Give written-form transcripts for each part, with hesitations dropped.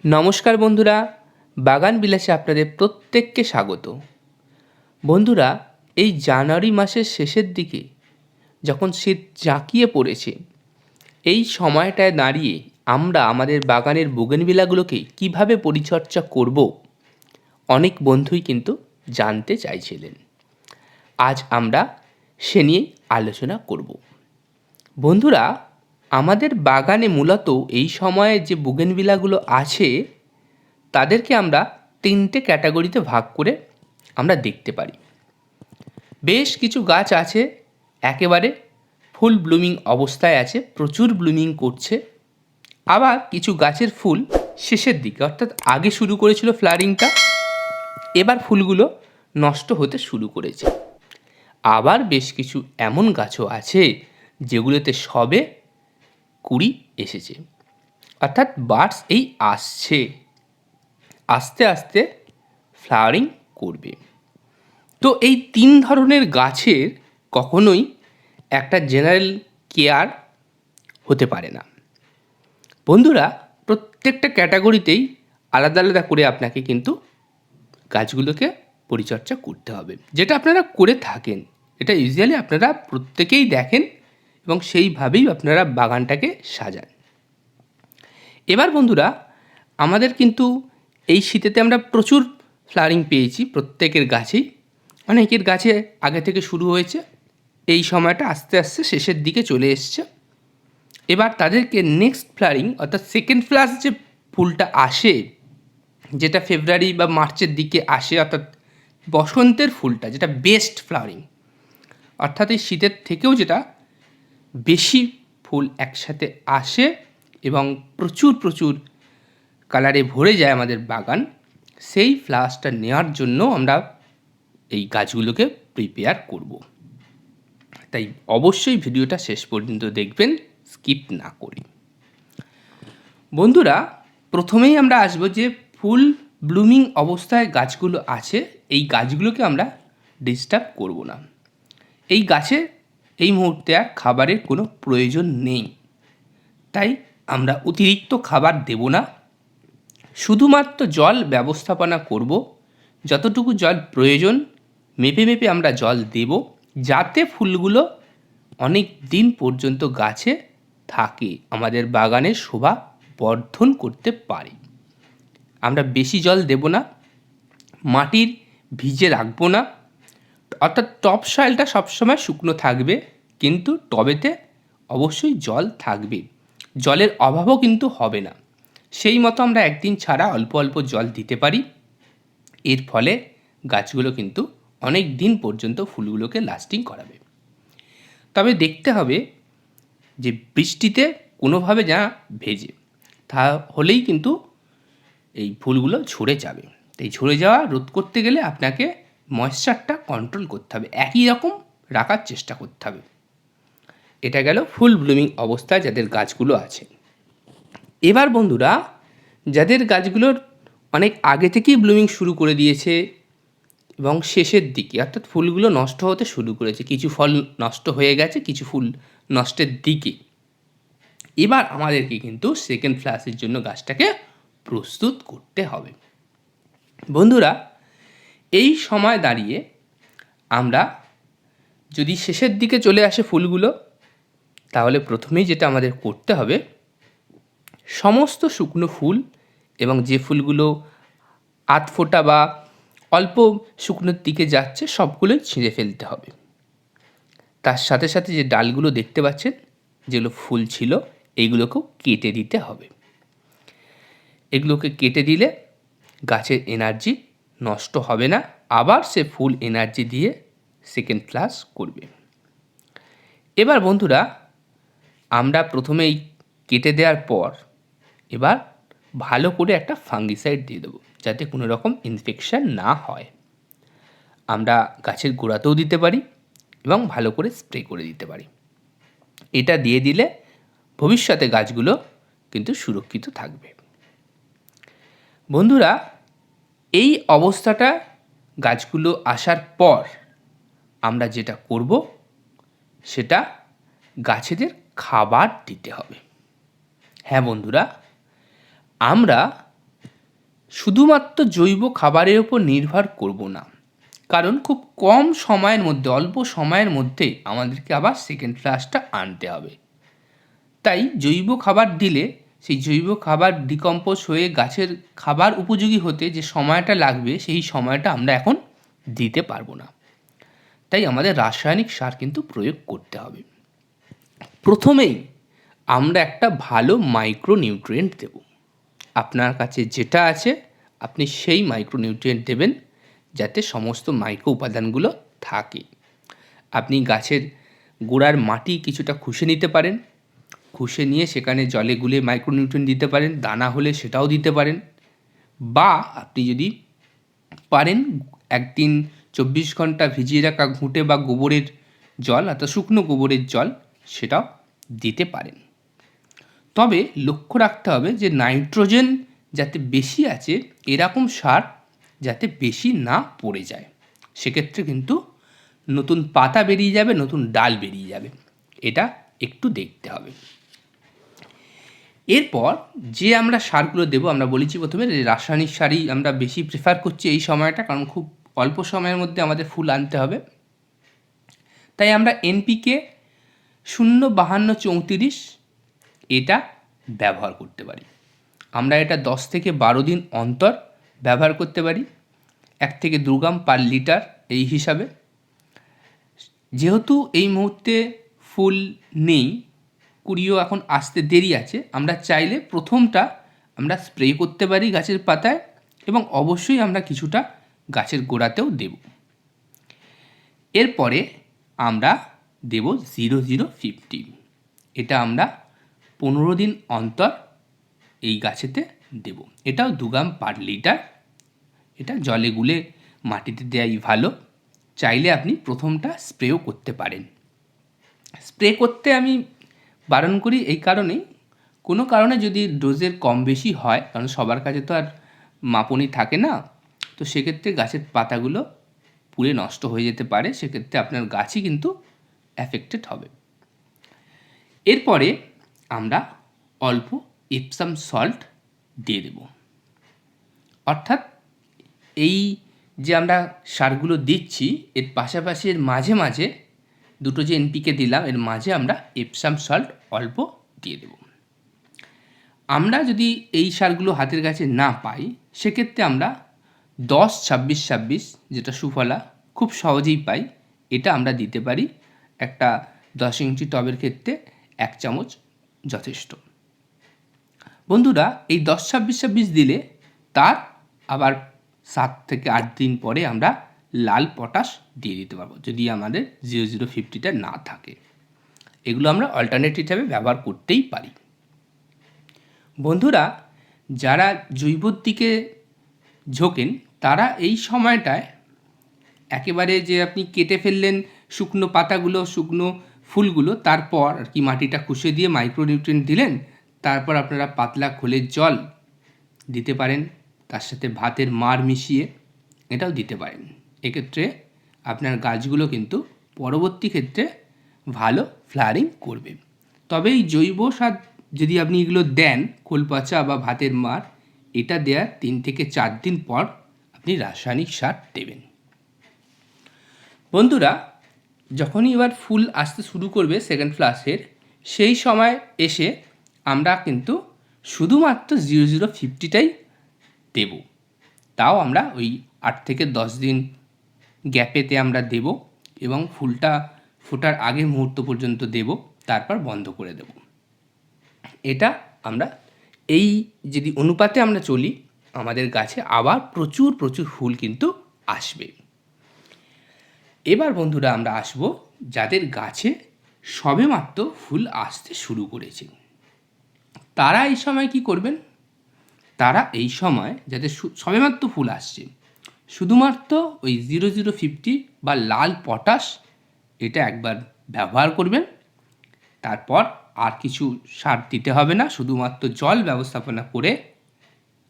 নমস্কার বন্ধুরা, বাগান বিলাসে আপনাদের প্রত্যেককে স্বাগত। বন্ধুরা, এই জানুয়ারি মাসের শেষের দিকে যখন শীত জাঁকিয়ে পড়েছে, এই সময়টায় দাঁড়িয়ে আমরা আমাদের বাগানের বোগেনভিলাগুলোকে কিভাবে পরিচর্যা করব, অনেক বন্ধুই কিন্তু জানতে চাইছিলেন। আজ আমরা সে নিয়েই আলোচনা করব। বন্ধুরা, আমাদের বাগানে মূলত এই সময়ে যে বোগেনভিলাগুলো আছে তাদেরকে আমরা তিনটে ক্যাটাগরিতে ভাগ করে আমরা দেখতে পারি। বেশ কিছু গাছ আছে একেবারে ফুল ব্লুমিং অবস্থায় আছে, প্রচুর ব্লুমিং করছে। আবার কিছু গাছের ফুল শেষের দিকে, অর্থাৎ আগে শুরু করেছিল ফ্লাওয়ারিংটা, এবার ফুলগুলো নষ্ট হতে শুরু করেছে। আবার বেশ কিছু এমন গাছও আছে যেগুলোতে সবে কুড়ি এসেছে, অর্থাৎ বাডস এই আসছে, আস্তে আস্তে ফ্লাওয়ারিং করবে। তো এই তিন ধরনের গাছের কখনোই একটা জেনারেল কেয়ার হতে পারে না। বন্ধুরা, প্রত্যেকটা ক্যাটাগরিতেই আলাদা আলাদা করে আপনাকে কিন্তু গাছগুলোকে পরিচর্যা করতে হবে, যেটা আপনারা করে থাকেন। এটা ইউজুয়ালি আপনারা প্রত্যেকেই দেখেন এবং সেইভাবেই আপনারা বাগানটাকে সাজান। এবার বন্ধুরা, আমাদের কিন্তু এই শীতেতে আমরা প্রচুর ফ্লাওয়ারিং পেয়েছি প্রত্যেকের গাছেই। অনেকের গাছে আগে থেকে শুরু হয়েছে, এই সময়টা আস্তে আস্তে শেষের দিকে চলে এসছে। এবার তাদেরকে নেক্সট ফ্লাওয়ারিং, অর্থাৎ সেকেন্ড ফ্লাস যে ফুলটা আসে, যেটা ফেব্রুয়ারি বা মার্চের দিকে আসে, অর্থাৎ বসন্তের ফুলটা, যেটা বেস্ট ফ্লাওয়ারিং, অর্থাৎ এই শীতের থেকেও যেটা বেশি ফুল একসাথে আসে এবং প্রচুর প্রচুর কালারে ভরে যায় আমাদের বাগান, সেই ফ্লাওয়ার্সটা নেওয়ার জন্য আমরা এই গাছগুলোকে প্রিপেয়ার করব। তাই অবশ্যই ভিডিওটা শেষ পর্যন্ত দেখবেন, স্কিপ না করে। বন্ধুরা, প্রথমেই আমরা আসবো যে ফুল ব্লুমিং অবস্থায় গাছগুলো আছে, এই গাছগুলোকে আমরা ডিস্টার্ব করব না। এই গাছে এই মুহূর্তে আর খাবারের কোনো প্রয়োজন নেই, তাই আমরা অতিরিক্ত খাবার দেব না। শুধুমাত্র জল ব্যবস্থাপনা করব, যতটুকু জল প্রয়োজন মেপে মেপে আমরা জল দেব, যাতে ফুলগুলো অনেক দিন পর্যন্ত গাছে থাকে, আমাদের বাগানের শোভা বর্ধন করতে পারে। আমরা বেশি জল দেব না, মাটির ভিজে রাখবো না, অর্থাৎ টপ সয়েলটা সবসময় শুকনো থাকবে, কিন্তু টবেতে অবশ্যই জল থাকবে, জলের অভাবও কিন্তু হবে না। সেই মতো আমরা একদিন ছাড়া অল্প অল্প জল দিতে পারি। এর ফলে গাছগুলো কিন্তু অনেক দিন পর্যন্ত ফুলগুলোকে লাস্টিং করাবে। তবে দেখতে হবে যে বৃষ্টিতে কোনোভাবে যা ভেজে, তাহলেই কিন্তু এই ফুলগুলো ঝরে যাবে। তাই ঝরে যাওয়া রোধ করতে গেলে আপনাকে ময়েশ্চারটা কন্ট্রোল করতে হবে, একই রকম রাখার চেষ্টা করতে হবে। এটা গেল ফুল ব্লুমিং অবস্থায় যাদের গাছগুলো আছে। এবার বন্ধুরা, যাদের গাছগুলোর অনেক আগে থেকেই ব্লুমিং শুরু করে দিয়েছে এবং শেষের দিকে, অর্থাৎ ফুলগুলো নষ্ট হতে শুরু করেছে, কিছু ফল নষ্ট হয়ে গেছে, কিছু ফুল নষ্টের দিকে, এবার আমাদেরকে কিন্তু সেকেন্ড ফ্লাসের জন্য গাছটাকে প্রস্তুত করতে হবে। বন্ধুরা, এই সময় দাঁড়িয়ে আমরা যদি শেষের দিকে চলে আসে ফুলগুলো, তাহলে প্রথমেই যেটা আমাদের করতে হবে, সমস্ত শুকনো ফুল এবং যে ফুলগুলো আধ ফোটা বা অল্প শুকনোর দিকে যাচ্ছে সবগুলোই ছিঁড়ে ফেলতে হবে। তার সাথে সাথে যে ডালগুলো দেখতে পাচ্ছেন, যেগুলো ফুল ছিল, এইগুলোকেও কেটে দিতে হবে। এগুলোকে কেটে দিলে গাছের এনার্জি নষ্ট হবে না, আবার সে ফুল এনার্জি দিয়ে সেকেন্ড ফ্লাস করবে। এবার বন্ধুরা, আমরা প্রথমেই কেটে দেওয়ার পর এবার ভালো করে একটা ফাঙ্গিসাইড দিয়ে দেবো, যাতে কোনো রকম ইনফেকশান না হয়। আমরা গাছের গোড়াতেও দিতে পারি এবং ভালো করে স্প্রে করে দিতে পারি। এটা দিয়ে দিলে ভবিষ্যতে গাছগুলো কিন্তু সুরক্ষিত থাকবে। বন্ধুরা, এই অবস্থাটা গাছগুলো আসার পর আমরা যেটা করব, সেটা গাছেদের খাবার দিতে হবে। হ্যাঁ বন্ধুরা, আমরা শুধুমাত্র জৈব খাবারের ওপর নির্ভর করব না, কারণ খুব কম সময়ের মধ্যে, অল্প সময়ের মধ্যেই আমাদেরকে আবার সেকেন্ড ফ্লাসটা আনতে হবে। তাই জৈব খাবার দিলে সেই জৈব খাবার ডিকম্পোজ হয়ে গাছের খাবার উপযোগী হতে যে সময়টা লাগবে, সেই সময়টা আমরা এখন দিতে পারবো না। তাই আমাদের রাসায়নিক সার কিন্তু প্রয়োগ করতে হবে। প্রথমেই আমরা একটা ভালো মাইক্রোনিউট্রিয়েন্ট দেব। আপনার কাছে যেটা আছে আপনি সেই মাইক্রোনিউট্রিয়েন্ট দেবেন, যাতে সমস্ত মাইক্রো উপাদানগুলো থাকে। আপনি গাছের গোড়ার মাটি কিছুটা খুশে নিতে পারেন, খুশে নিয়ে সেখানে জলে গুলে মাইক্রোনিউট্রিয়েন্ট দিতে পারেন, দানা হলে সেটাও দিতে পারেন। বা আপনি যদি পারেন একদিন 24 ঘন্টা ভিজিয়ে রাখা ঘুঁটে বা গোবরের জল, অর্থাৎ শুকনো গোবরের জল, সেটাও দিতে পারেন। তবে লক্ষ্য রাখতে হবে যে নাইট্রোজেন যাতে বেশি আছে এরকম সার যাতে বেশি না পড়ে যায়। সেক্ষেত্রে কিন্তু নতুন পাতা বেরিয়ে যাবে, নতুন ডাল বেরিয়ে যাবে, এটা একটু দেখতে হবে। এরপর যে আমরা সারগুলো দেবো, আমরা বলেছি প্রথমে রাসায়নিক সারই আমরা বেশি প্রেফার করছি এই সময়টা, কারণ খুব অল্প সময়ের মধ্যে আমাদের ফুল আনতে হবে। তাই আমরা এনপিকে 0-52-34 এটা ব্যবহার করতে পারি। আমরা এটা 10 থেকে 12 দিন অন্তর ব্যবহার করতে পারি, 1 থেকে 2 গ্রাম পার লিটার এই হিসাবে। যেহেতু এই মুহূর্তে ফুল নেই, কুড়িও এখন আসতে দেরি আছে, আমরা চাইলে প্রথমটা আমরা স্প্রে করতে পারি গাছের পাতায়, এবং অবশ্যই আমরা কিছুটা গাছের গোড়াতেও দেব। এরপরে আমরা দেব 0050। এটা আমরা 15 দিন অন্তর এই গাছেতে দেব। এটাও 2 গ্রাম পার লিটার। এটা জলে গুলে মাটিতে দেওয়াই ভালো। চাইলে আপনি প্রথমটা স্প্রেও করতে পারেন। স্প্রে করতে আমি বারণ করি এই কারণেই, কোনো কারণে যদি ডোজের কম বেশি হয়, কারণ সবার কাছে তো আর মাপনি থাকে না, তো সেক্ষেত্রে গাছের পাতাগুলো পুড়ে নষ্ট হয়ে যেতে পারে, সেক্ষেত্রে আপনার গাছই কিন্তু অ্যাফেক্টেড হবে। এরপরে আমরা অল্প এপসাম সল্ট দিয়ে দেব। অর্থাৎ এই যে আমরা সারগুলো দিচ্ছি এর পাশাপাশি এর মাঝে মাঝে দুটো যে এনপিকে দিলাম এর মাঝে আমরা এপসাম সল্ট অল্প দিয়ে দেব। আমরা যদি এই সারগুলো হাতের কাছে না পাই, সেক্ষেত্রে আমরা 10-26-26 যেটা সুফলা খুব সহজেই পাই, এটা আমরা দিতে পারি। একটা 10 ইঞ্চি টবের ক্ষেত্রে 1 চামচ যথেষ্ট। বন্ধুরা, এই 10-26-26 দিলে তার আবার 7 থেকে 8 দিন পরে আমরা লাল পটাশ দিয়ে দিতে পারবো, যদি আমাদের 0050টা না থাকে। এগুলো আমরা অল্টারনেটিভ হিসাবে ব্যবহার করতেই পারি। বন্ধুরা, যারা জৈবর দিকে ঝোঁকেন তারা এই সময়টায় একেবারে যে আপনি কেটে ফেললেন শুকনো পাতাগুলো, শুকনো ফুলগুলো, তারপর আর কি মাটিটা খুশে দিয়ে মাইক্রোনিউট্রিয়েন্ট দিলেন, তারপর আপনারা পাতলা খোলের জল দিতে পারেন, তার সাথে ভাতের মাড় মিশিয়ে এটাও দিতে পারেন। এক্ষেত্রে আপনার গাছগুলো কিন্তু পরবর্তী ক্ষেত্রে ভালো ফ্লাওয়ারিং করবে। তবে এই জৈব সার যদি আপনি এগুলো দেন, খোল পচা বা ভাতের মাড়, এটা দেওয়ার 3 থেকে 4 দিন পর আপনি রাসায়নিক সার দেবেন। বন্ধুরা, যখনই এবার ফুল আসতে শুরু করবে সেকেন্ড ফ্লাসের, সেই সময় এসে আমরা কিন্তু শুধুমাত্র 0050টাই দেব। তাও আমরা ওই 8 থেকে 10 দিন গ্যাপেতে আমরা দেব, এবং ফুলটা ফোটার আগে মুহূর্ত পর্যন্ত দেব, তারপর বন্ধ করে দেব। এটা আমরা এই যদি অনুপাতে আমরা চলি, আমাদের গাছে আবার প্রচুর প্রচুর ফুল কিন্তু আসবে। এবার বন্ধুরা আমরা আসব যাদের গাছে সবেমাত্র ফুল আসতে শুরু করেছে। তারা এই সময় কি করবেন? তারা এই সময় যাদের সবেমাত্র ফুল আসছে, শুধুমাত্র ওই 0050 বা লাল পটাশ এটা একবার ব্যবহার করবেন। তারপর আর কিছু সার দিতে হবে না, শুধুমাত্র জল ব্যবস্থাপনা করে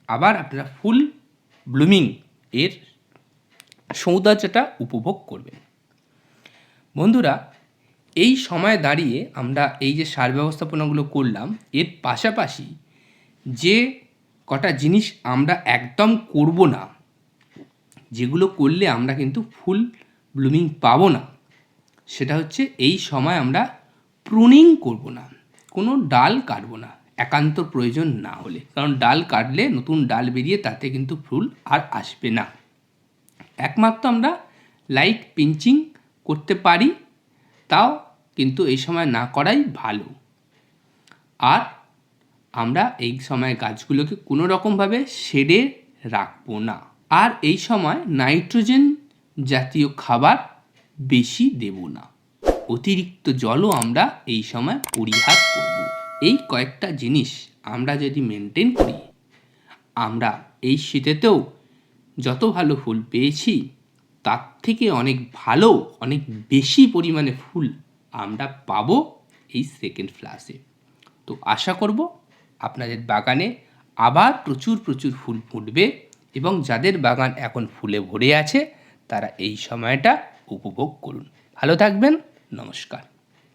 আবার আপনারা ফুল ব্লুমিং এর সৌন্দর্যটা উপভোগ করবেন। বন্ধুরা, এই সময় দাঁড়িয়ে আমরা এই যে সার ব্যবস্থাপনাগুলো করলাম, এর পাশাপাশি যে কটা জিনিস আমরা একদম করব না, যেগুলো করলে আমরা কিন্তু ফুল ব্লুমিং পাবো না। সেটা হচ্ছে এই সময় আমরা প্রুনিং করব না, কোনো ডাল কাটবো না একান্ত প্রয়োজন না হলে, কারণ ডাল কাটলে নতুন ডাল বেরিয়ে তাতে কিন্তু ফুল আর আসবে না। একমাত্র আমরা লাইট পিঞ্চিং করতে পারি, তাও কিন্তু এই সময় না করাই ভালো। আর আমরা এই সময় গাছগুলোকে কোনো রকমভাবে শেডে রাখবো না। আর এই সময় নাইট্রোজেন জাতীয় খাবার বেশি দেব না, অতিরিক্ত জলও আমরা এই সময় পরিহার করব। এই কয়েকটা জিনিস আমরা যদি মেনটেন করি, আমরা এই শীতেতেও যত ভালো ফুল পেয়েছি তার থেকে অনেক ভালো, অনেক বেশি পরিমাণে ফুল আমরা পাবো এই সেকেন্ড ফ্লাসে। তো আশা করব আপনাদের বাগানে আবার প্রচুর প্রচুর ফুল ফুটবে, এবং যাদের বাগান এখন ফুলে ভরে আছে তারা এই সময়টা উপভোগ করুন। ভালো থাকবেন, নমস্কার।